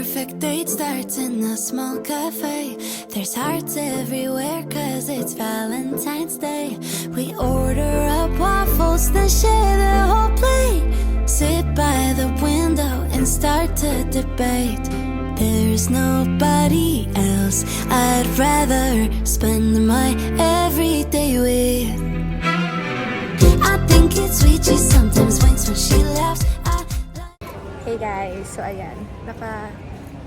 perfect date starts in a small cafe. There's hearts everywhere cause it's Valentine's Day. We order up waffles, then share the whole plate. Sit by the window and start to debate. There's nobody else I'd rather spend my everyday with. I think it's sweet, she sometimes winks when she laughs. Hey guys, so ayan,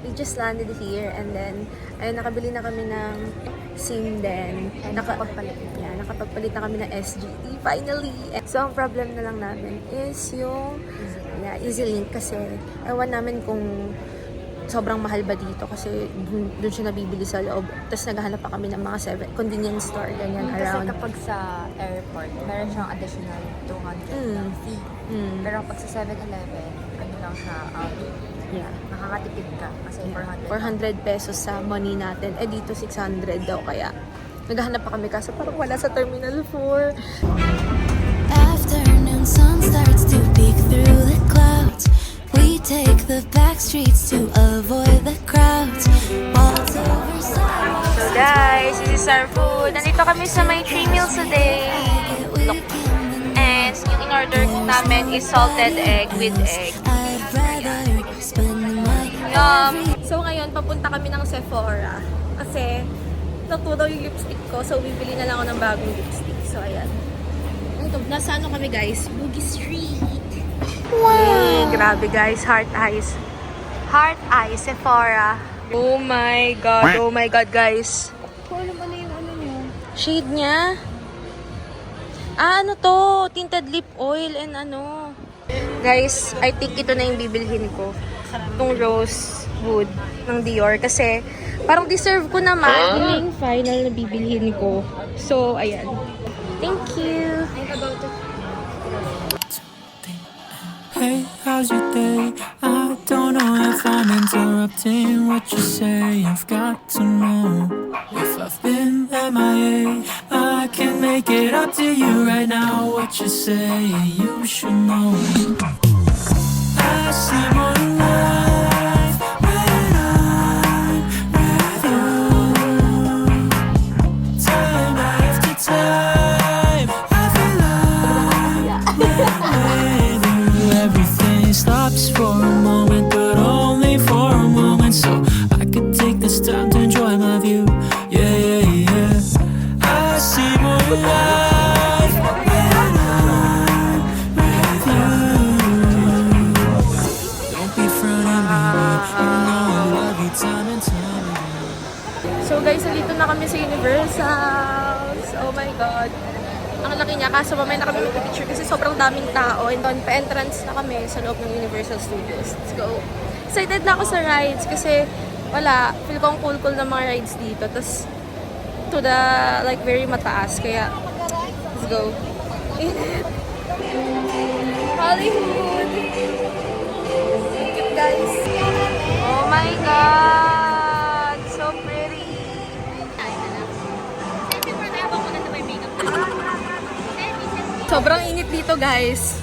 we just landed here and then ayun, nakabili na kami ng SIM din. Nakapagpalit na kami ng SGT finally. So ang problem na lang namin is yung EasyLink kasi ewan namin kung sobrang mahal ba dito kasi dun siya nabibili sa loob. Tapos naghahanap pa kami ng mga convenience store, ganyan around. Kasi kapag sa airport, meron siyang additional 200 na fee. Pero kapag sa 7-Eleven, ano lang siya, nakakatipid ka kasi 400 pesos sa money natin. Eh dito 600 daw kaya. Naghahanap pa kami kaso parang wala sa Terminal 4. Afternoon sun starts to peek through the clouds. We take the back streets to avoid the crowds. Walls over sidewalks. So guys, this is our food. Nandito kami sa may 3 meals a day. Look. And yung in-order namin is salted egg with egg. I'd rather spend my So ngayon, papunta kami ng Sephora. Kasi natudaw yung lipstick ko. So bibili na lang ako ng bagong lipstick. So ayan. Ito, nasa ano kami guys? Boogie Street. Wow! Grabe guys, Heart Eyes. Heart Eyes, Sephora. Oh my god guys. Ano ba na yung ano niyo? Shade niya. Ano to? Tinted lip oil and ano. Guys, I think ito na yung bibilhin ko. Itong rose wood ng Dior. Kasi parang deserve ko naman. Ito na yung final na bibilhin ko. So, ayan. Thank you. I'm about to... Hey, how's your day? I don't know if I'm interrupting what you say. I've got to know if I've been MIA. I can make it up to you right now. What you say, you should know. I see more life when I'm with you. Time after time, I feel like with you. Everything stops for a moment, but only for a moment. So I could take this time to enjoy my view. Yeah, yeah, yeah. I see more life when I'm with you. Don't be frowning me, but you know I love you time and time again. So guys, nandito na kami sa Universal. Oh my god. Ang laki niya, kaso mamaya na kami mag-picture kasi sobrang daming tao. And doon, pa-entrance na kami sa loob ng Universal Studios. Let's go. Excited na ako sa rides kasi wala, feel ko ang cool ng mga rides dito. Tapos, to the, like, very mataas. Kaya, let's go. Hollywood! Cute, guys. Oh my god! So pretty! Sobrang init dito, guys.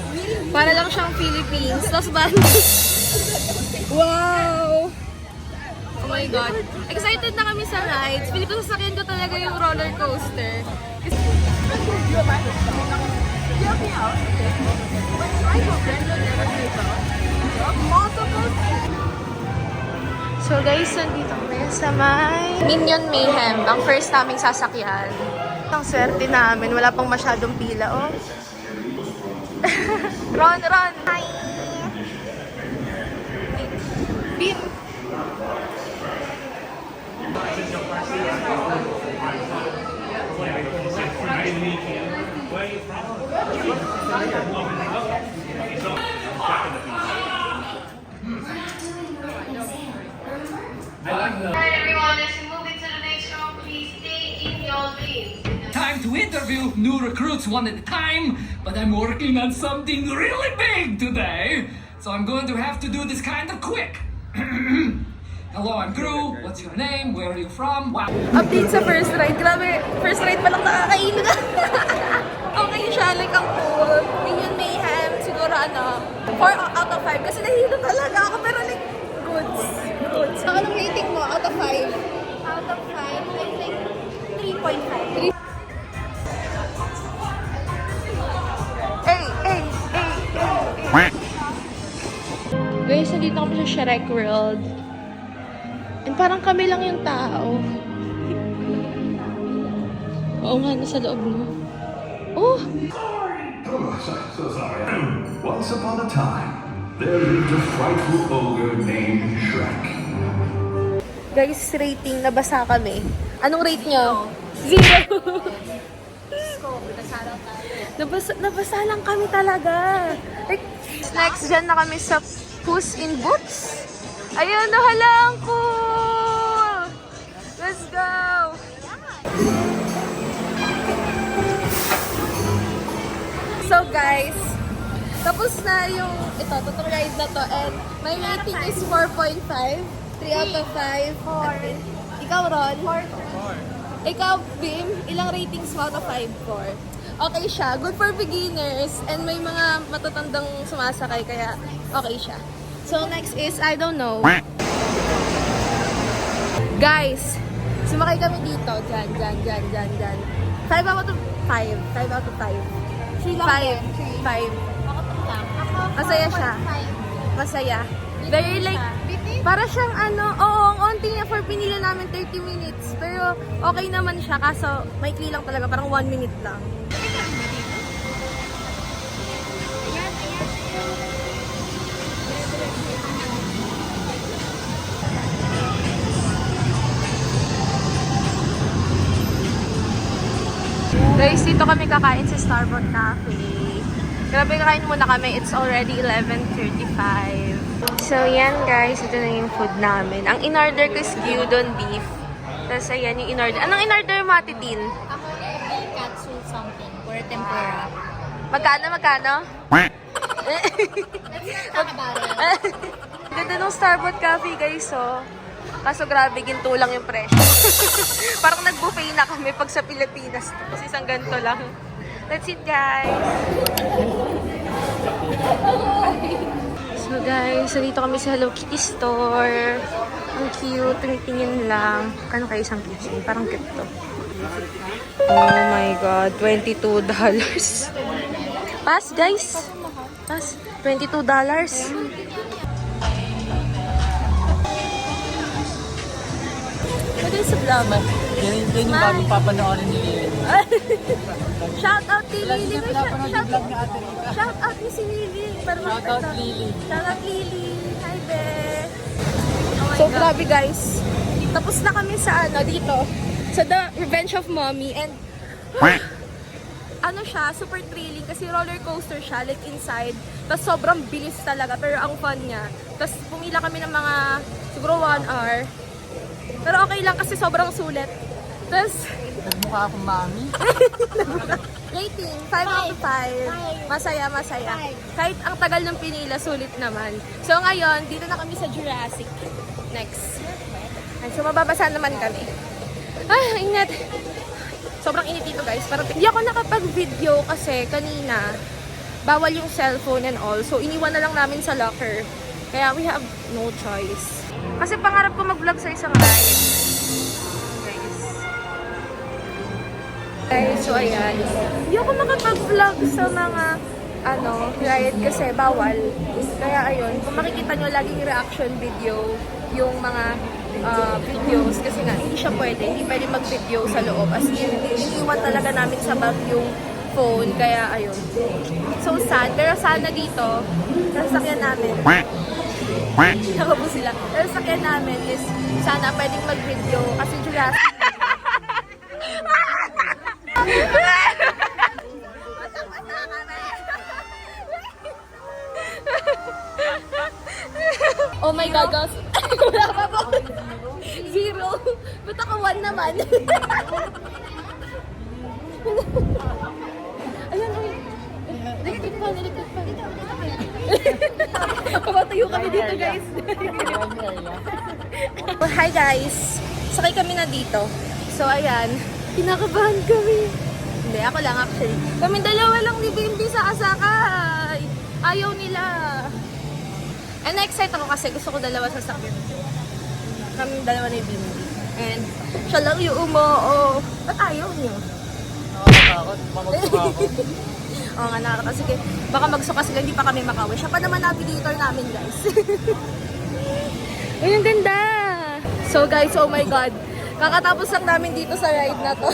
Para lang siyang Philippines. Los Baños. Wow! Oh my God. Excited na kami sa rides. Pili ko sasakyan ko talaga yung roller coaster. So guys, nandito kami sa may Minion Mayhem. Ang first naming sasakyan. Ang swerte namin. Wala pang masyadong pila, oh. Ron! Hi! Beam! Hi everyone, as we move into the next round, please stay in your lanes. Time to interview new recruits one at a time, but I'm working on something really big today, so I'm going to have to do this kind of quick. Hello, I'm Drew. What's your name? Where are you from? Wow. Update sa first ride. Grabe, first ride pa lang nakakailo na. Okay siya, like ang cool. Minion Mayhem, siguro 4 out of 5. Kasi nahilo talaga ako, pero like, goods. nandito kami sa Shrek World. And parang kami lang yung tao. Oo nga, nasa loob mo. Oh! Oh, so sorry. Once upon a time, there lived a frightful ogre named Shrek. Guys, rating, nabasa kami. Anong rate nyo? 0! Nabasa lang kami talaga. Like, next, dyan na kami sa Puss in Boots. Ayun, nahalang ko! Let's go! So guys, tapos na yung totoong ride na to, and my rating is 4.5. 3 out of 5. 4. Ikaw, Ron? 4. Ikaw, Bim, ilang ratings mo out of 5? 4. Okay siya. Good for beginners, and may mga matatandang sumasakay, kaya okay siya. So next is, I don't know. Guys, sumakay kami dito. Dyan. 5 out of 5. 5 out of 5. 5. Masaya siya. Masaya. Very like, para siyang ang onti niya for pinila namin 30 minutes. Pero okay naman siya, kaso maikli lang talaga, parang 1 minute lang. Guys, dito kami kakain sa Starbucks Cafe. Grabe, kakain muna kami. It's already 11:35. So, yan guys. Ito na yung food namin. Ang in-order ko is gyudon beef. Tapos, ayan yung in-order. Anong in-order mo, Ate Tin? Ako yung katsu something for tempura. Magkano? Let's not talk about it. Ganda ng Starbucks Cafe, guys, oh. Kaso grabe, ginto lang yung presyo. Parang nag-buffet na kami pag sa Pilipinas. Kasi isang ganito lang. That's it, guys. So, guys, dito kami sa Hello Kitty store. Ang cute. Tingin lang. Kano kayo isang kitchen? Parang cute to. Oh my God. $22. Pass, guys. Pass. $22. What is the vlog? Yan yung bagong papanoorin ni Lily. Shout out ni Lily. Pinapanood yung vlog ni Ate Rika. Shout out ni si Lily. Shout out Lily. Shout out Lily. Hi, be. So, grabe guys. Tapos na kami sa dito. Sa The Revenge of Mommy. And, siya, super thrilling. Kasi roller coaster siya, like inside. Tapos sobrang bilis talaga. Pero ang fun niya. Tapos pumila kami ng mga, siguro 1 hour. Pero okay lang kasi sobrang sulit. Tapos, Nagmukha akong mami. rating, 5 out of 5. Masaya. Kahit ang tagal ng pinila, sulit naman. So ngayon, dito na kami sa Jurassic. Next. So mababasa naman kami. Ingat. Sobrang init dito guys. Parang hindi ako nakapag-video kasi kanina, bawal yung cellphone and all. So iniwan na lang namin sa locker. Kaya we have no choice. Kasi pangarap ko mag-vlog sa isang ride. Guys, so ayan. Hindi ako makapag-vlog sa mga ride kasi bawal. Kaya ayun, kung makikita nyo laging reaction video yung mga videos kasi nga hindi siya pwede. Hindi pwede mag-video sa loob. As in, iniwan talaga namin sa bag yung phone. Kaya ayun. So sad. Pero sana dito, nasakyan namin. Nakabo sila. Pero sakyan namin is sana pwedeng mag-video kasi Jurassic. Oh my God, guys. Wala pa po. 0. Ba't ako 1 naman? Ayan, ay. Naligtad pa. Pamatayo kami dito, guys. Hi, guys. Sakay kami na dito. So, ayan. Kinakabahan kami. Hindi, ako lang actually. Kami dalawa lang ni Bimbi sa asakay. Ayaw nila. And na-excite ako kasi gusto ko dalawa sa sakyan. Kami dalawa ni Bimbi. And siya lang yung umoo. Ba't ayaw niyo? Nakakatakot. Mamagsuka ako. Oo nga, nakakatawa. Sige, baka magsuka sila, hindi pa kami makawi. Siya pa naman navigator namin, guys. Uy, ang ganda! So guys, oh my God. Kakatapos lang namin dito sa ride na to.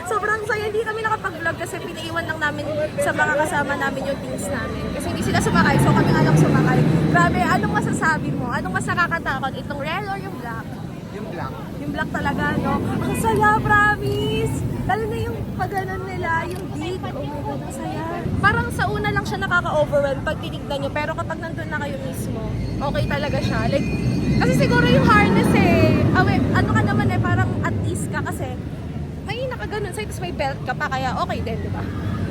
Sobrang saya. Hindi kami nakapag-vlog kasi pinaiwan lang namin sa mga kasama namin yung teams namin. Kasi hindi sila sumakay, so kami nga lang sumakay. Grabe, anong masasabi mo? Anong mas nakakatakot? Itong rail or yung black? Yung black. Yung black talaga, no? Ang saya, promise! Lalo na yung pag-ganon nila, yung dig. Oh my God, ang saya. Parang sa una lang siya nakaka-overwhelm pag tinignan nyo. Pero kapag nandun na kayo mismo, okay talaga siya. Like, kasi siguro yung harness eh. Ano ka naman eh, parang at ease ka kasi may nakaganon sa'yo, tapos may belt ka pa, kaya okay din, di ba?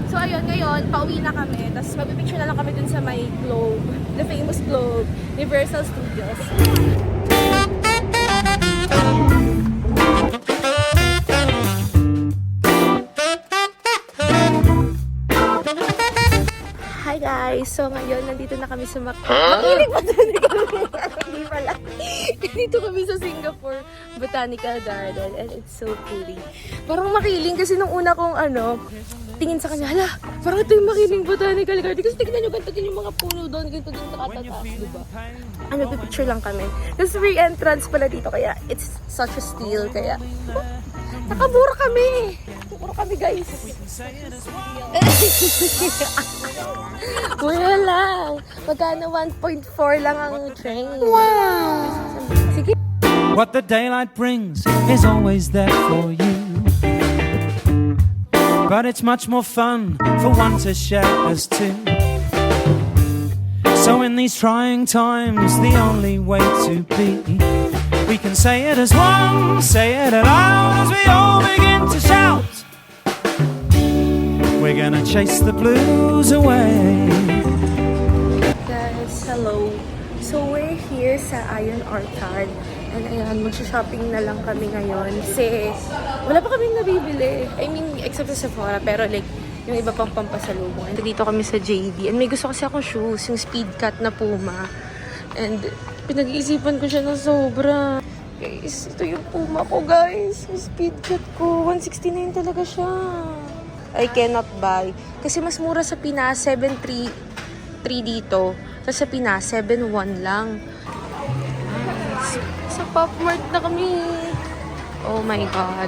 So ayun, ngayon, pauwi na kami. Tapos magpipicture na lang kami dun sa may Globe, the famous Globe, Universal Studios. Hi guys! So ngayon, nandito na kami sa Makiling Botanical Garden. Hindi pala. Nandito kami sa Singapore Botanical Garden and it's so pretty. Parang makiling kasi nung una kong tingin sa kanya, hala, parang ito yung Makiling Botanical Garden. Kasi tignan nyo, ganito din yung mga puno doon, ganito din sa katataas, diba? Pipicture lang kami. Tapos free entrance pala dito, kaya it's such a steal, kaya nakamura kami. Nakamura kami, guys. Mura lang. Magkano 1.4 lang ang train. Wow! Sige. What the daylight brings is always there for you. But it's much more fun for one to share as two. So in these trying times, the only way to be, we can say it as one, say it aloud as we all begin to shout. We're gonna chase the blues away. Guys, hello. So we're here sa Ion Orchard. And ayan, magsha-shopping na lang kami ngayon. Kasi wala pa kaming nabibili. I mean, except sa Sephora. Pero like, yung iba pang pampasalubong. And dito kami sa JD. And may gusto kasi akong shoes. Yung Speedcat na Puma. And pinag-iisipan ko siya na sobra. Guys, ito yung Puma ko, guys. Yung Speedcat ko. 169 talaga siya. I cannot buy. Kasi mas mura sa Pinas, 733 dito. Tapos sa Pinas, 71 lang. Sa Pop Mart na kami. Oh my God.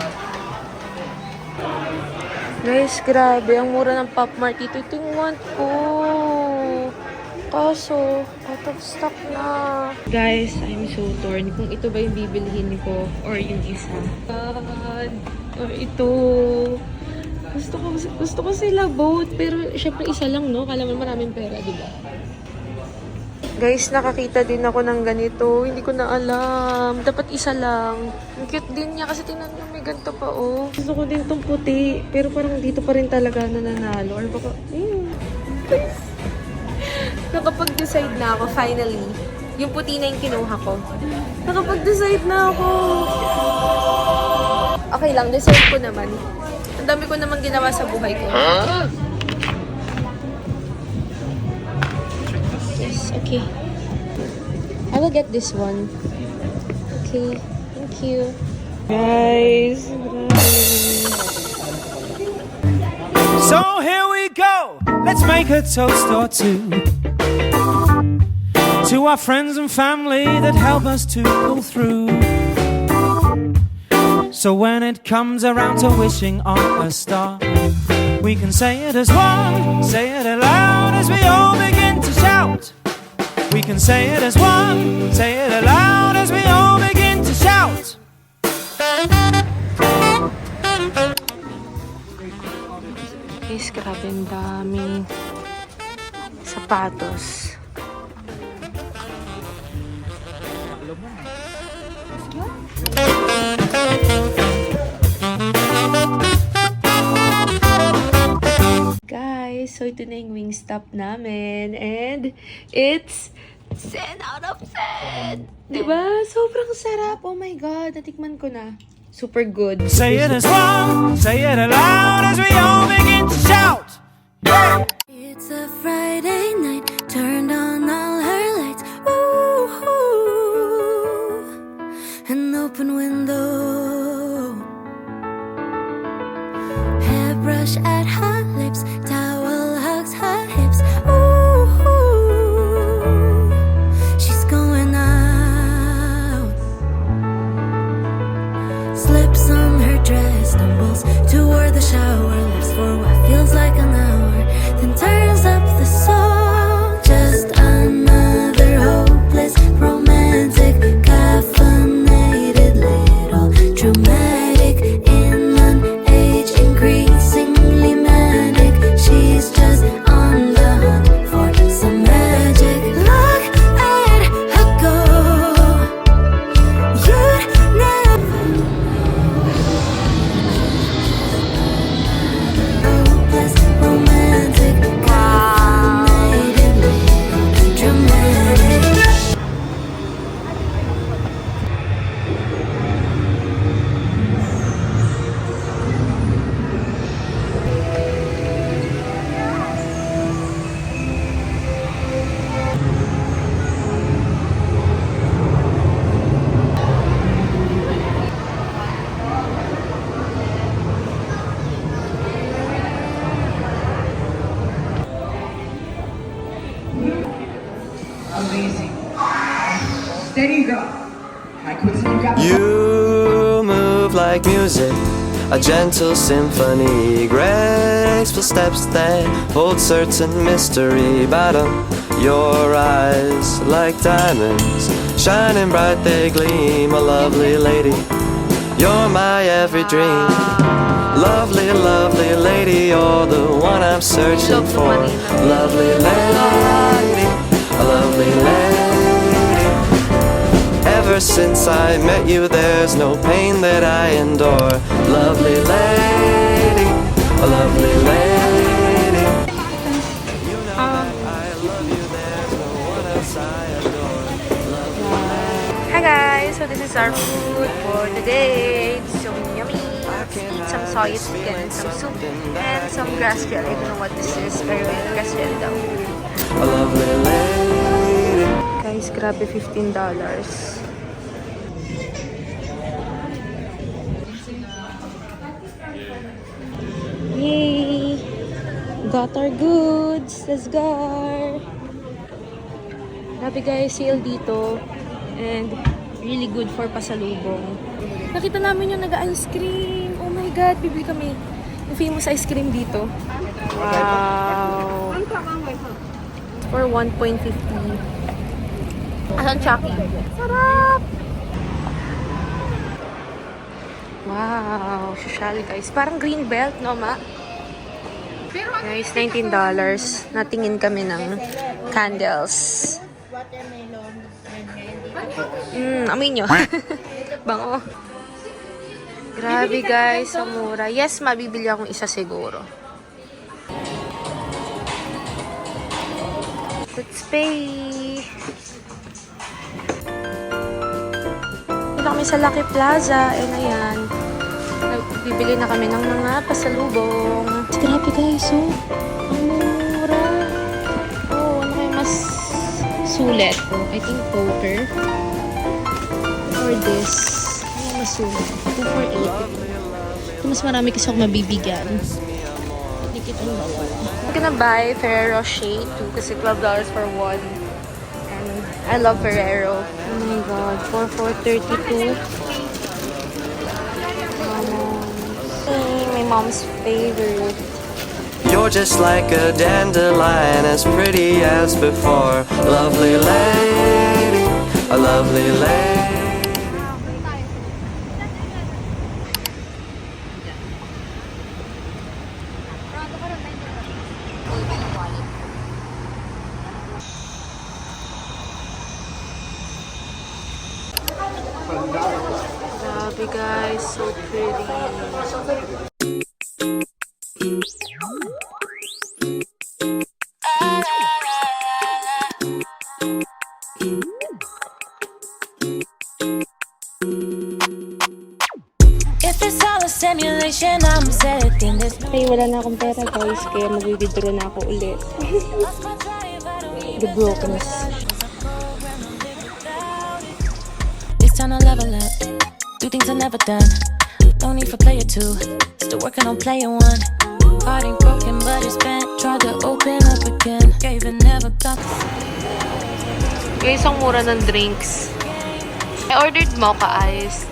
Guys, grabe. Ang mura ng Pop Mart dito. Ito yung want ko. Kaso, out of stock na. Guys, I'm so torn. Kung ito ba yung bibilihin ko or yung isa. God. Or ito. Gusto ko sila both. Pero syempre isa lang, no? Kala mo maraming pera, di ba? Guys, nakakita din ako ng ganito. Hindi ko na alam. Dapat isa lang. Ang cute din niya kasi tingnan niyo may ganito pa, oh. Gusto ko din tong puti. Pero parang dito pa rin talaga nananalo. Or baka, guys. Nakapag-decide na ako, finally. Yung puti na yung kinuha ko. Nakapag-decide na ako. Okay lang, decide ko naman. Ang dami ko naman ginawa sa buhay ko. Yes, okay. I will get this one. Okay, thank you. Guys, So here we go. Let's make a toast or two to our friends and family that help us to pull through. So when it comes around to wishing on a star, we can say it as one, say it aloud as we all begin to shout. We can say it as one, say it aloud as we all begin to shout. guys, grabe ang daming sapatos. Guys, so ito na yung Wingstop namin. And it's 10 out of 10! Diba? Sobrang sarap. Oh my God, natikman ko na. Super good. Say it as one, say it aloud as we all begin to shout. Yeah! It's a Friday night, turned on all her lights. Ooh, an open window. Hairbrush at her lips, towel hug sounds like an hour, then turns up the song. Just another hopeless romantic, caffeinated little dramatic in an age increasingly manic. She's just on the hunt for some magic. Look at her go. You'd never hopeless romantic, caffeinated little dramatic. Amazing. Steady go. I quickly got You move like music, a gentle symphony, graceful steps that hold certain mystery. Bottom, your eyes like diamonds, shining bright they gleam. A lovely lady, you're my every dream. Lovely, lovely lady, you're the one I'm searching for. Lovely lady, a lovely lady. Ever since I met you, there's no pain that I endure. Lovely lady, a lovely lady. You know that I love you, there's no one else I adore. Lovely Hi guys! So this is our food for the day. It's so yummy. Let's eat some soy chicken and some soup and some grass jelly. I don't know what this is, pero grass jelly daw. a lovely lady. Guys, grabe $15. Yay! Got our goods! Let's go! Grabe guys, sale dito. And really good for pasalubong. Nakita namin yung nag-ice cream. Oh my God, bibili kami. Yung famous ice cream dito. Wow! For 1.50. Asan Chucky? Sarap! Wow! Social guys. Parang green belt, no ma? Guys, $19. Natingin kami ng candles. Amoy nyo. Bango. Grabe guys, ang mura. Yes, mabibili akong isa siguro. Let's pay. Dito kami sa Lucky Plaza. And ayan. Bibili na kami ng mga pasalubong. Grabe guys, oh. Ang mura. Oh, ano kayo mas sulit? I think poker. Or this. Ano mas sulit? 2 for 8. Ito mas marami kasi ako mabibigyan. Dikit ang bawal. I'm gonna buy Ferrero Rocher too kasi $12 for one. And I love Ferrero. Oh my god, for $4.32. My mom's favorite. You're just like a dandelion, as pretty as before. Lovely lady, a lovely lady. Grabe guys, so pretty. If it's all a simulation, I'm setting this. Okay, wala na akong pera guys, kaya mag-withdraw na ako ulit. The brokenness. It's time to level up. Do things I never done. No need for player two. Still working on player one. Heart ain't broken, but it's bent. Tried to open up again. Gave and never got the Guys, ang mura ng drinks. I ordered mocha ice.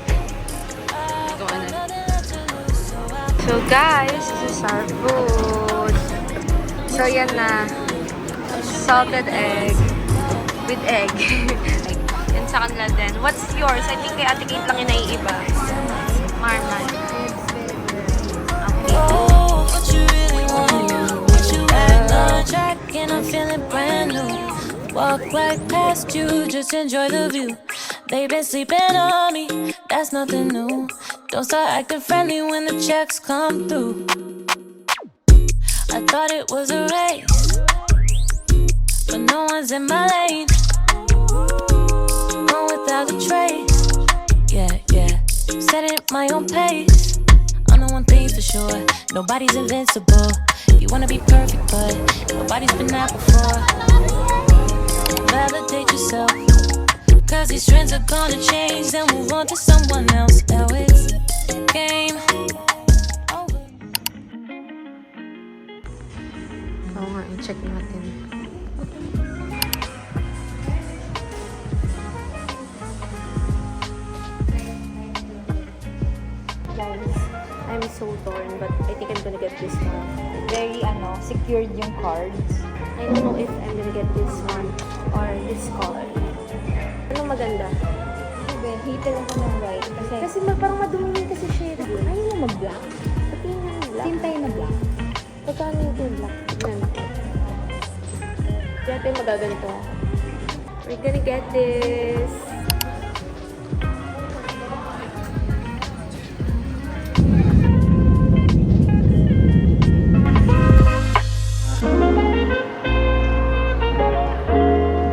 So guys, this is our food. So, yan na. Salted egg with egg. Yan sa kanila din. What's yours? I think kay Ate Kate lang yung naiiba. Marmite. Oh, what you really want? What you at the track and I'm feeling brand new. Walk right past you, just enjoy the view. They've been sleeping on me, that's nothing new. Don't start acting friendly when the checks come through. I thought it was a race, but no one's in my lane. Gone without a trace. Yeah, yeah. Setting my own pace. I know one thing's for sure, nobody's invincible. You wanna be perfect, but nobody's been that before. Validate yourself, cause these trends are gonna change. Then move on to someone else. Now it's game over. Oo nga, i-check natin. Guys, I'm so torn, but I think I'm gonna get this one. Very, secured yung cards. I don't know if I'm gonna get this one or this color. Anong maganda? Hitil ako ng white. Kasi parang madumi kasi shade. Ayaw mo mag-black? Pati yung black. Team tayo na black. Pagkano yung black? Tignan ko. Dati magaganto. We're gonna get this.